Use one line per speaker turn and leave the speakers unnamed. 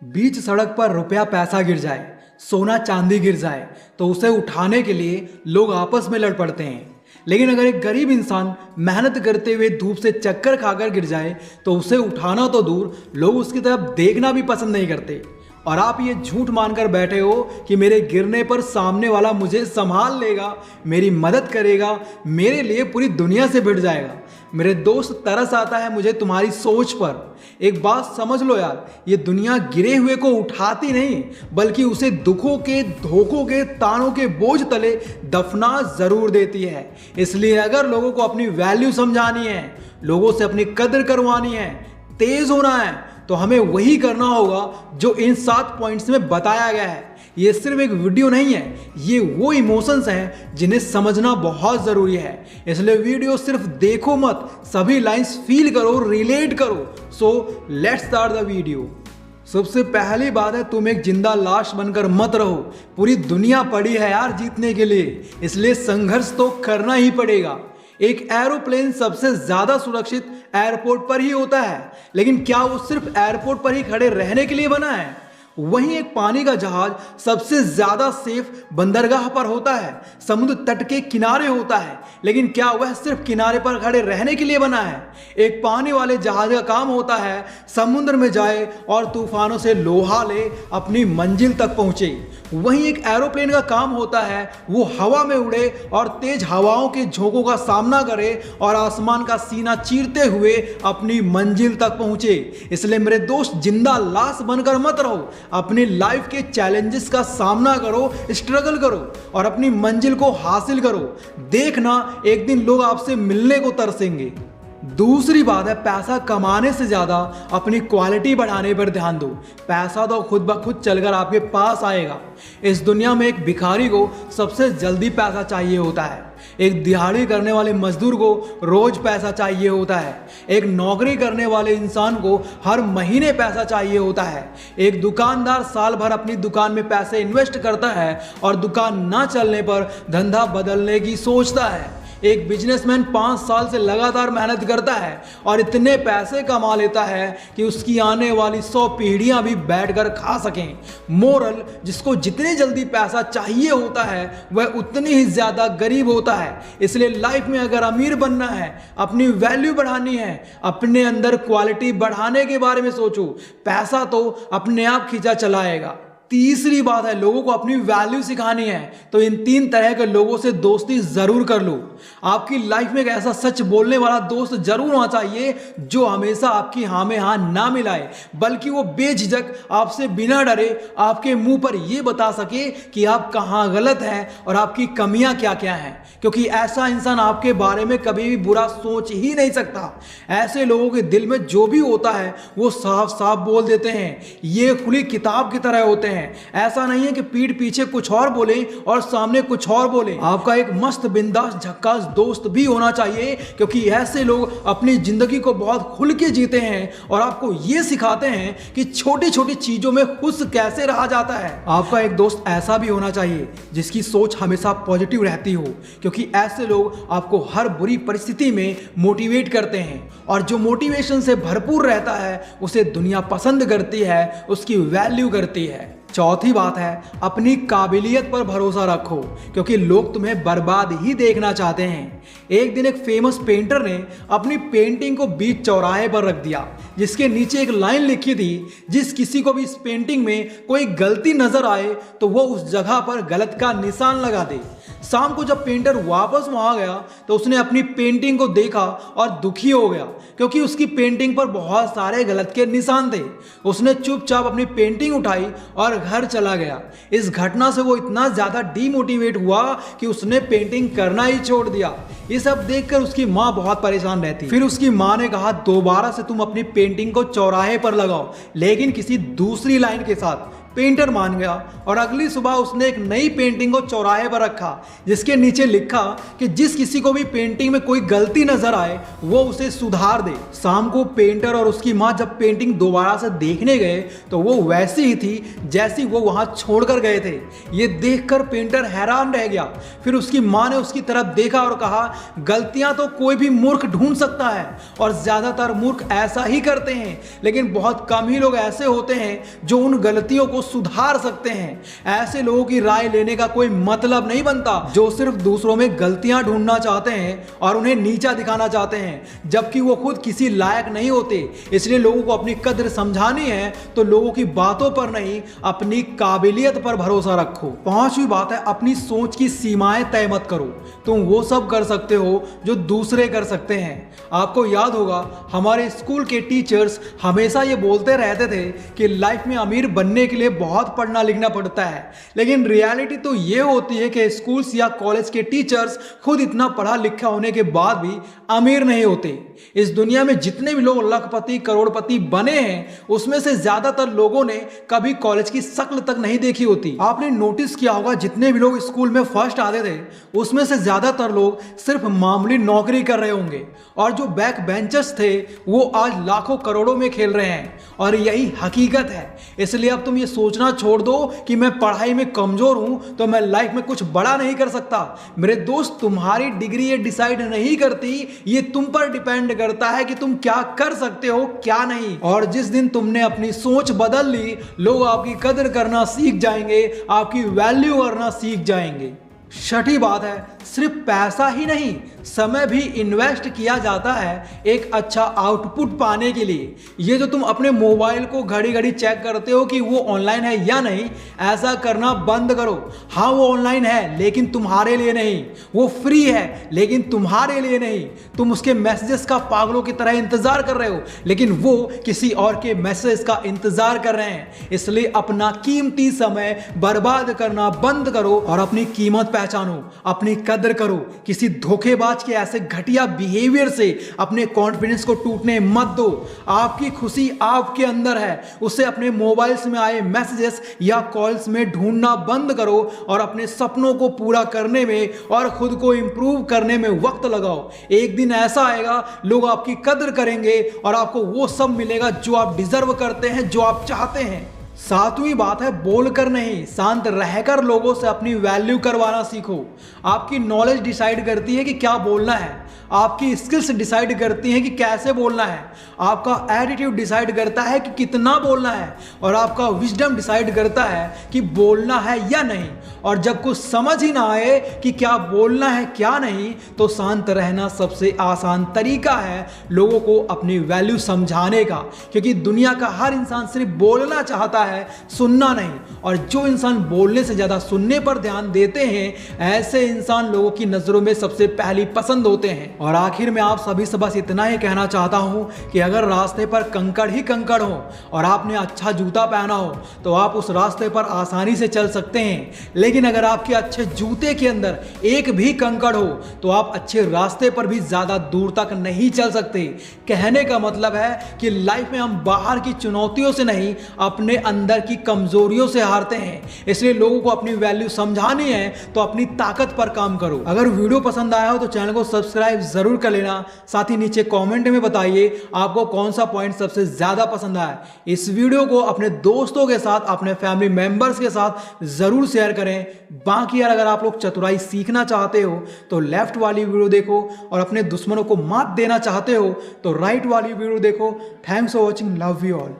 बीच सड़क पर रुपया पैसा गिर जाए, सोना चांदी गिर जाए तो उसे उठाने के लिए लोग आपस में लड़ पड़ते हैं। लेकिन अगर एक गरीब इंसान मेहनत करते हुए धूप से चक्कर खाकर गिर जाए तो उसे उठाना तो दूर, लोग उसकी तरफ देखना भी पसंद नहीं करते। और आप ये झूठ मानकर बैठे हो कि मेरे गिरने पर सामने वाला मुझे संभाल लेगा, मेरी मदद करेगा, मेरे लिए पूरी दुनिया से भिड़ जाएगा। मेरे दोस्त, तरस आता है मुझे तुम्हारी सोच पर। एक बात समझ लो यार, ये दुनिया गिरे हुए को उठाती नहीं बल्कि उसे दुखों के, धोखों के, तानों के बोझ तले दफना जरूर देती है। इसलिए अगर लोगों को अपनी वैल्यू समझानी है, लोगों से अपनी कदर करवानी है, तेज होना है, तो हमें वही करना होगा जो इन 7 पॉइंट्स में बताया गया है। ये सिर्फ एक वीडियो नहीं है, ये वो इमोशंस हैं जिन्हें समझना बहुत ज़रूरी है। इसलिए वीडियो सिर्फ देखो मत, सभी लाइंस फील करो, रिलेट करो। So let's start the video. सबसे पहली बात है, तुम एक जिंदा लाश बनकर मत रहो। पूरी दुनिया पड़ी है यार जीतने के लिए, इसलिए संघर्ष तो करना ही पड़ेगा। एक एरोप्लेन सबसे ज्यादा सुरक्षित एयरपोर्ट पर ही होता है, लेकिन क्या वो सिर्फ एयरपोर्ट पर ही खड़े रहने के लिए बना है? वहीं एक पानी का जहाज सबसे ज्यादा सेफ बंदरगाह पर होता है, समुद्र तट के किनारे होता है, लेकिन क्या वह सिर्फ किनारे पर खड़े रहने के लिए बना है? एक पानी वाले जहाज का काम होता है समुद्र में जाए और तूफानों से लोहा ले अपनी मंजिल तक पहुंचे। वहीं एक एरोप्लेन का काम होता है वो हवा में उड़े और तेज हवाओं के झोंकों का सामना करे और आसमान का सीना चीरते हुए अपनी मंजिल तक पहुंचे। इसलिए मेरे दोस्त, जिंदा लाश बनकर मत रहो। अपनी लाइफ के चैलेंजेस का सामना करो, स्ट्रगल करो और अपनी मंजिल को हासिल करो। देखना, एक दिन लोग आपसे मिलने को तरसेंगे। दूसरी बात है, पैसा कमाने से ज़्यादा अपनी क्वालिटी बढ़ाने पर ध्यान दो। पैसा तो खुद ब खुद चलकर आपके पास आएगा। इस दुनिया में एक भिखारी को सबसे जल्दी पैसा चाहिए होता है, एक दिहाड़ी करने वाले मजदूर को रोज पैसा चाहिए होता है, एक नौकरी करने वाले इंसान को हर महीने पैसा चाहिए होता है, एक दुकानदार साल भर अपनी दुकान में पैसे इन्वेस्ट करता है और दुकान ना चलने पर धंधा बदलने की सोचता है, एक बिजनेसमैन 5 साल से लगातार मेहनत करता है और इतने पैसे कमा लेता है कि उसकी आने वाली 100 पीढ़ियां भी बैठकर खा सकें। मोरल, जिसको जितने जल्दी पैसा चाहिए होता है वह उतनी ही ज़्यादा गरीब होता है। इसलिए लाइफ में अगर अमीर बनना है, अपनी वैल्यू बढ़ानी है, अपने अंदर क्वालिटी बढ़ाने के बारे में सोचो। पैसा तो अपने आप खींचा चलाएगा। तीसरी बात है, लोगों को अपनी वैल्यू सिखानी है तो इन 3 तरह के लोगों से दोस्ती जरूर कर लो। आपकी लाइफ में एक ऐसा सच बोलने वाला दोस्त जरूर होना चाहिए जो हमेशा आपकी हाँ में हाँ ना मिलाए, बल्कि वो बेझिझक आपसे बिना डरे आपके मुंह पर यह बता सके कि आप कहाँ गलत हैं और आपकी कमियां क्या क्या हैं, क्योंकि ऐसा इंसान आपके बारे में कभी भी बुरा सोच ही नहीं सकता। ऐसे लोगों के दिल में जो भी होता है वो साफ साफ बोल देते हैं। ये खुली किताब की तरह होते हैं। ऐसा नहीं है कि पीठ पीछे कुछ और बोले और सामने कुछ और बोले। आपका एक मस्त बिंदास झक्कास दोस्त भी होना चाहिए, क्योंकि ऐसे लोग अपनी जिंदगी को बहुत खुल के जीते हैं और आपको ये सिखाते हैं कि छोटी छोटी चीजों में खुश कैसे रहा जाता है। आपका एक दोस्त ऐसा भी होना चाहिए जिसकी सोच हमेशा पॉजिटिव रहती हो, क्योंकि ऐसे लोग आपको हर बुरी परिस्थिति में मोटिवेट करते हैं और जो मोटिवेशन से भरपूर रहता है उसे दुनिया पसंद करती है, उसकी वैल्यू करती है। चौथी बात है, अपनी काबिलियत पर भरोसा रखो, क्योंकि लोग तुम्हें बर्बाद ही देखना चाहते हैं। एक दिन एक फेमस पेंटर ने अपनी पेंटिंग को बीच चौराहे पर रख दिया, जिसके नीचे एक लाइन लिखी थी, जिस किसी को भी इस पेंटिंग में कोई गलती नजर आए तो वो उस जगह पर गलत का निशान लगा दे। शाम को जब पेंटर वापस वहां गया तो उसने अपनी पेंटिंग को देखा और दुखी हो गया, क्योंकि उसकी पेंटिंग पर बहुत सारे गलत के निशान थे। उसने चुपचाप अपनी पेंटिंग उठाई और घर चला गया। इस घटना से वो इतना ज्यादा डीमोटिवेट हुआ कि उसने पेंटिंग करना ही छोड़ दिया। ये सब देखकर उसकी माँ बहुत परेशान रहती। फिर उसकी माँ ने कहा, दोबारा से तुम अपनी पेंटिंग को चौराहे पर लगाओ, लेकिन किसी दूसरी लाइन के साथ। पेंटर मान गया और अगली सुबह उसने एक नई पेंटिंग को चौराहे पर रखा, जिसके नीचे लिखा कि जिस किसी को भी पेंटिंग में कोई गलती नजर आए वो उसे सुधार दे। शाम को पेंटर और उसकी माँ जब पेंटिंग दोबारा से देखने गए तो वो वैसी ही थी जैसी वो वहां छोड़कर गए थे। ये देखकर पेंटर हैरान रह गया। फिर उसकी माँ ने उसकी तरफ देखा और कहा, गलतियां तो कोई भी मूर्ख ढूंढ सकता है और ज्यादातर मूर्ख ऐसा ही करते हैं, लेकिन बहुत कम ही लोग ऐसे होते हैं जो उन गलतियों को सुधार सकते हैं। ऐसे लोगों की राय लेने का कोई मतलब नहीं बनता जो सिर्फ दूसरों में गलतियां ढूंढना चाहते हैं और उन्हें नीचा दिखाना चाहते हैं, जबकि वो खुद किसी लायक नहीं होते। इसलिए लोगों को अपनी कद्र समझानी है तो लोगों की बातों पर नहीं, अपनी काबिलियत पर भरोसा रखो। पांचवी बात है, अपनी सोच की सीमाएं तय मत करो। तुम वो सब कर सकते हो जो दूसरे कर सकते हैं। आपको याद होगा हमारे स्कूल के टीचर्स हमेशा ये बोलते रहते थे कि लाइफ में अमीर बनने के लिए बहुत पढ़ना लिखना पड़ता है, लेकिन रियलिटी तो ये होती है कि स्कूल्स या कॉलेज के टीचर्स खुद इतना पढ़ा लिखा होने के बाद भी अमीर नहीं होते। इस दुनिया में जितने भी लोग लखपति करोड़पति बने हैं उसमें से ज्यादातर लोगों ने कभी कॉलेज की शक्ल तक नहीं देखी होती। आपने नोटिस किया होगा जितने भी लोग स्कूल में फर्स्ट आते थे उसमें से ज्यादातर लोग सिर्फ मामूली नौकरी कर रहे होंगे और जो बैक बेंचर्स थे वो आज लाखों करोड़ों में खेल रहे हैं और यही हकीकत है। इसलिए अब तुम ये सोचना छोड़ दो कि मैं पढ़ाई में कमजोर हूं तो मैं लाइफ में कुछ बड़ा नहीं कर सकता। मेरे दोस्त, तुम्हारी डिग्री ये डिसाइड नहीं करती, ये तुम पर डिपेंड करता है कि तुम क्या कर सकते हो क्या नहीं। और जिस दिन तुमने अपनी सोच बदल ली, लोग आपकी कदर करना सीख जाएंगे, आपकी वैल्यू करना सीख जाएंगे। छठी बात है, सिर्फ पैसा ही नहीं समय भी इन्वेस्ट किया जाता है एक अच्छा आउटपुट पाने के लिए। ये जो तुम अपने मोबाइल को घड़ी घड़ी चेक करते हो कि वो ऑनलाइन है या नहीं, ऐसा करना बंद करो। हाँ वो ऑनलाइन है लेकिन तुम्हारे लिए नहीं, वो फ्री है लेकिन तुम्हारे लिए नहीं। तुम उसके मैसेजेस का पागलों की तरह इंतजार कर रहे हो लेकिन वो किसी और के मैसेज का इंतजार कर रहे हैं। इसलिए अपना कीमती समय बर्बाद करना बंद करो और अपनी कीमत पहचानो, अपनी कदर करो। किसी धोखेबाज के ऐसे घटिया बिहेवियर से अपने कॉन्फिडेंस को टूटने मत दो। आपकी खुशी आपके अंदर है, उसे अपने मोबाइल्स में आए मैसेजेस या कॉल्स में ढूंढना बंद करो और अपने सपनों को पूरा करने में और खुद को इंप्रूव करने में वक्त लगाओ। एक दिन ऐसा आएगा लोग आपकी कदर करेंगे और आपको वो सब मिलेगा जो आप डिजर्व करते हैं, जो आप चाहते हैं। सातवीं बात है, बोलकर नहीं शांत रहकर लोगों से अपनी वैल्यू करवाना सीखो। आपकी नॉलेज डिसाइड करती है कि क्या बोलना है, आपकी स्किल्स डिसाइड करती हैं कि कैसे बोलना है, आपका एटीट्यूड डिसाइड करता है कि कितना बोलना है और आपका विजडम डिसाइड करता है कि बोलना है या नहीं। और जब कुछ समझ ही ना आए कि क्या बोलना है क्या नहीं, तो शांत रहना सबसे आसान तरीका है लोगों को अपनी वैल्यू समझाने का, क्योंकि दुनिया का हर इंसान सिर्फ बोलना चाहता है, सुनना नहीं। और जो इंसान बोलने से ज्यादा सुनने पर ध्यान देते हैं ऐसे इंसान लोगों की नजरों में सबसे पहली पसंद होते हैं। और आखिर में आप सभी से बस इतना ही कहना चाहता हूं कि अगर रास्ते पर कंकड़ ही कंकड़ हो और आपने अच्छा जूता पहना हो तो आप उस रास्ते पर आसानी से चल सकते हैं, लेकिन अगर आपके अच्छे जूते के अंदर एक भी कंकड़ हो तो आप अच्छे रास्ते पर भी ज्यादा दूर तक नहीं चल सकते। कहने का मतलब है कि लाइफ में हम बाहर की चुनौतियों से नहीं, अपने अंदर की कमजोरियों से हारते हैं। इसलिए लोगों को अपनी वैल्यू समझानी है तो अपनी ताकत पर काम करो। अगर वीडियो पसंद आया हो तो चैनल को सब्सक्राइब जरूर कर लेना। साथ ही नीचे कमेंट में बताइए आपको कौन सा पॉइंट सबसे ज्यादा पसंद आया। इस वीडियो को अपने दोस्तों के साथ, अपने फैमिली मेंबर्स के साथ जरूर शेयर करें। बाकी यार अगर आप लोग चतुराई सीखना चाहते हो तो लेफ्ट वाली वीडियो देखो और अपने दुश्मनों को मात देना चाहते हो तो राइट वाली वीडियो देखो। Thanks for watching, love you all.